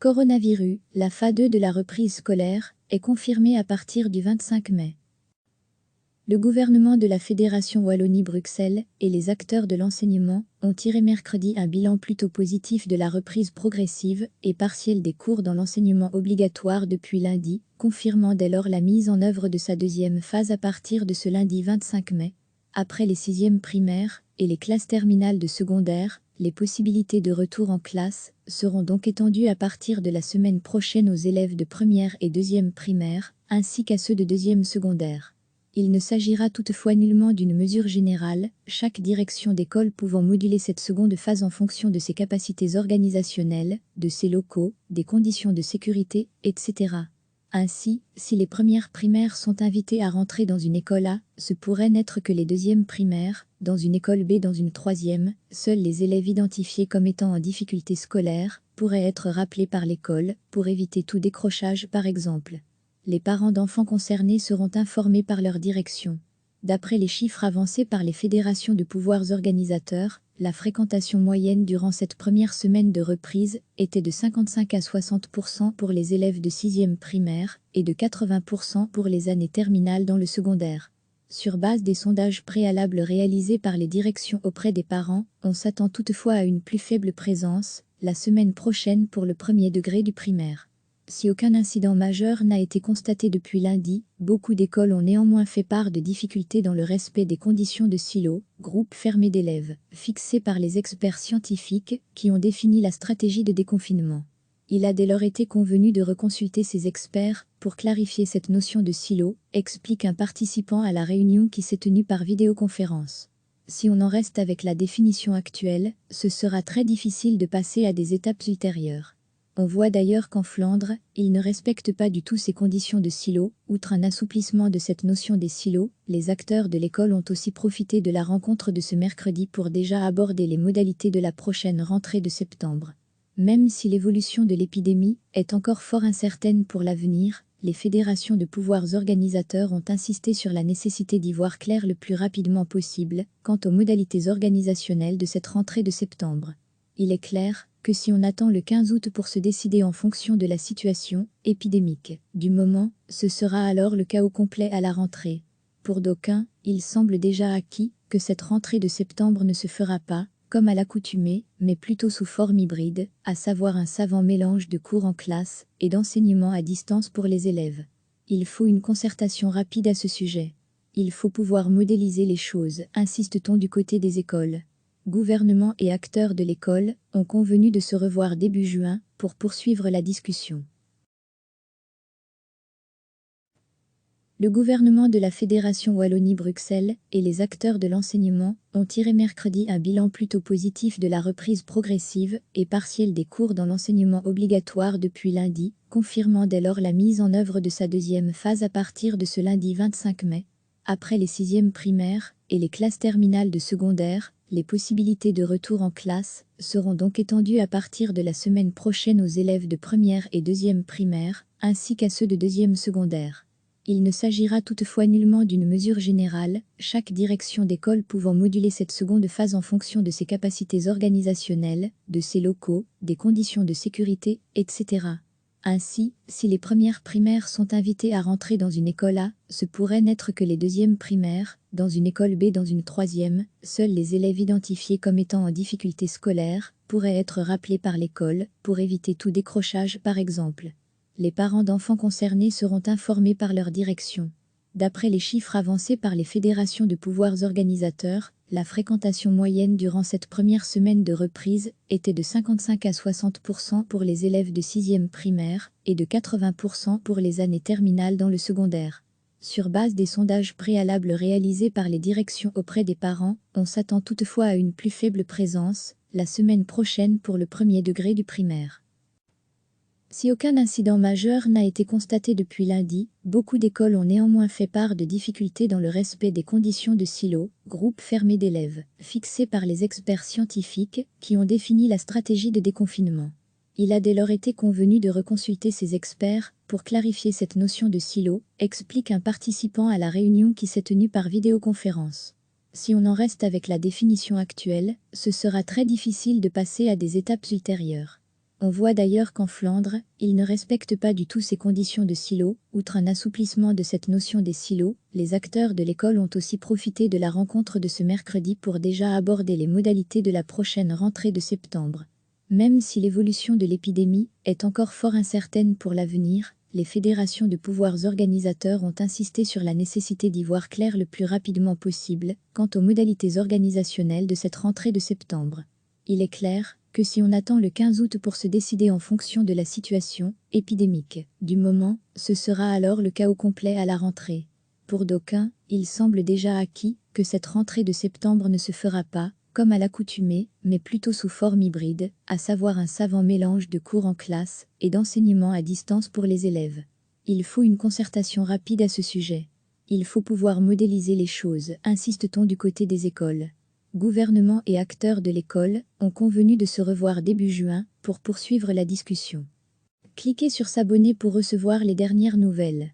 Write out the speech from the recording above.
Coronavirus, la phase 2 de la reprise scolaire est confirmée à partir du 25 mai. Le gouvernement de la Fédération Wallonie-Bruxelles et les acteurs de l'enseignement ont tiré mercredi un bilan plutôt positif de la reprise progressive et partielle des cours dans l'enseignement obligatoire depuis lundi, confirmant dès lors la mise en œuvre de sa deuxième phase à partir de ce lundi 25 mai. Après les 6e primaires et les classes terminales de secondaire, les possibilités de retour en classe seront donc étendues à partir de la semaine prochaine aux élèves de première et 2e primaire, ainsi qu'à ceux de 2e secondaire. Il ne s'agira toutefois nullement d'une mesure générale, chaque direction d'école pouvant moduler cette seconde phase en fonction de ses capacités organisationnelles, de ses locaux, des conditions de sécurité, etc. Ainsi, si les premières primaires sont invitées à rentrer dans une école A, ce pourrait n'être que les 2e primaires, dans une école B dans une 3e, seuls les élèves identifiés comme étant en difficulté scolaire pourraient être rappelés par l'école, pour éviter tout décrochage par exemple. Les parents d'enfants concernés seront informés par leur direction. D'après les chiffres avancés par les fédérations de pouvoirs organisateurs, la fréquentation moyenne durant cette première semaine de reprise était de 55 à 60% pour les élèves de 6e primaire et de 80% pour les années terminales dans le secondaire. Sur base des sondages préalables réalisés par les directions auprès des parents, on s'attend toutefois à une plus faible présence la semaine prochaine pour le premier degré du primaire. Si aucun incident majeur n'a été constaté depuis lundi, beaucoup d'écoles ont néanmoins fait part de difficultés dans le respect des conditions de silo, groupe fermé d'élèves, fixées par les experts scientifiques qui ont défini la stratégie de déconfinement. Il a dès lors été convenu de reconsulter ces experts pour clarifier cette notion de silo, explique un participant à la réunion qui s'est tenue par vidéoconférence. Si on en reste avec la définition actuelle, ce sera très difficile de passer à des étapes ultérieures. On voit d'ailleurs qu'en Flandre, ils ne respectent pas du tout ces conditions de silo. Outre un assouplissement de cette notion des silos, les acteurs de l'école ont aussi profité de la rencontre de ce mercredi pour déjà aborder les modalités de la prochaine rentrée de septembre. Même si l'évolution de l'épidémie est encore fort incertaine pour l'avenir, les fédérations de pouvoirs organisateurs ont insisté sur la nécessité d'y voir clair le plus rapidement possible quant aux modalités organisationnelles de cette rentrée de septembre. Il est clair que si on attend le 15 août pour se décider en fonction de la situation épidémique du moment, ce sera alors le chaos complet à la rentrée. Pour d'aucuns, il semble déjà acquis que cette rentrée de septembre ne se fera pas, comme à l'accoutumée, mais plutôt sous forme hybride, à savoir un savant mélange de cours en classe et d'enseignement à distance pour les élèves. Il faut une concertation rapide à ce sujet. Il faut pouvoir modéliser les choses, insiste-t-on du côté des écoles. Gouvernement et acteurs de l'école ont convenu de se revoir début juin pour poursuivre la discussion. Le gouvernement de la Fédération Wallonie-Bruxelles et les acteurs de l'enseignement ont tiré mercredi un bilan plutôt positif de la reprise progressive et partielle des cours dans l'enseignement obligatoire depuis lundi, confirmant dès lors la mise en œuvre de sa deuxième phase à partir de ce lundi 25 mai. Après les 6e primaires et les classes terminales de secondaire, les possibilités de retour en classe seront donc étendues à partir de la semaine prochaine aux élèves de première et 2e primaire, ainsi qu'à ceux de 2e secondaire. Il ne s'agira toutefois nullement d'une mesure générale, chaque direction d'école pouvant moduler cette seconde phase en fonction de ses capacités organisationnelles, de ses locaux, des conditions de sécurité, etc. Ainsi, si les premières primaires sont invitées à rentrer dans une école A, ce pourrait n'être que les 2e primaires, dans une école B dans une 3e, seuls les élèves identifiés comme étant en difficulté scolaire pourraient être rappelés par l'école, pour éviter tout décrochage par exemple. Les parents d'enfants concernés seront informés par leur direction. D'après les chiffres avancés par les fédérations de pouvoirs organisateurs, la fréquentation moyenne durant cette première semaine de reprise était de 55 à 60% pour les élèves de 6e primaire et de 80% pour les années terminales dans le secondaire. Sur base des sondages préalables réalisés par les directions auprès des parents, on s'attend toutefois à une plus faible présence la semaine prochaine pour le premier degré du primaire. Si aucun incident majeur n'a été constaté depuis lundi, beaucoup d'écoles ont néanmoins fait part de difficultés dans le respect des conditions de silo, groupe fermé d'élèves, fixées par les experts scientifiques qui ont défini la stratégie de déconfinement. Il a dès lors été convenu de reconsulter ces experts pour clarifier cette notion de silo, explique un participant à la réunion qui s'est tenue par vidéoconférence. Si on en reste avec la définition actuelle, ce sera très difficile de passer à des étapes ultérieures. On voit d'ailleurs qu'en Flandre, ils ne respectent pas du tout ces conditions de silo. Outre un assouplissement de cette notion des silos, les acteurs de l'école ont aussi profité de la rencontre de ce mercredi pour déjà aborder les modalités de la prochaine rentrée de septembre. Même si l'évolution de l'épidémie est encore fort incertaine pour l'avenir, les fédérations de pouvoirs organisateurs ont insisté sur la nécessité d'y voir clair le plus rapidement possible quant aux modalités organisationnelles de cette rentrée de septembre. Il est clair que si on attend le 15 août pour se décider en fonction de la situation épidémique du moment, ce sera alors le chaos complet à la rentrée. Pour d'aucuns, il semble déjà acquis que cette rentrée de septembre ne se fera pas, comme à l'accoutumée, mais plutôt sous forme hybride, à savoir un savant mélange de cours en classe et d'enseignement à distance pour les élèves. Il faut une concertation rapide à ce sujet. Il faut pouvoir modéliser les choses, insiste-t-on du côté des écoles. Gouvernement et acteurs de l'école ont convenu de se revoir début juin pour poursuivre la discussion. Cliquez sur s'abonner pour recevoir les dernières nouvelles.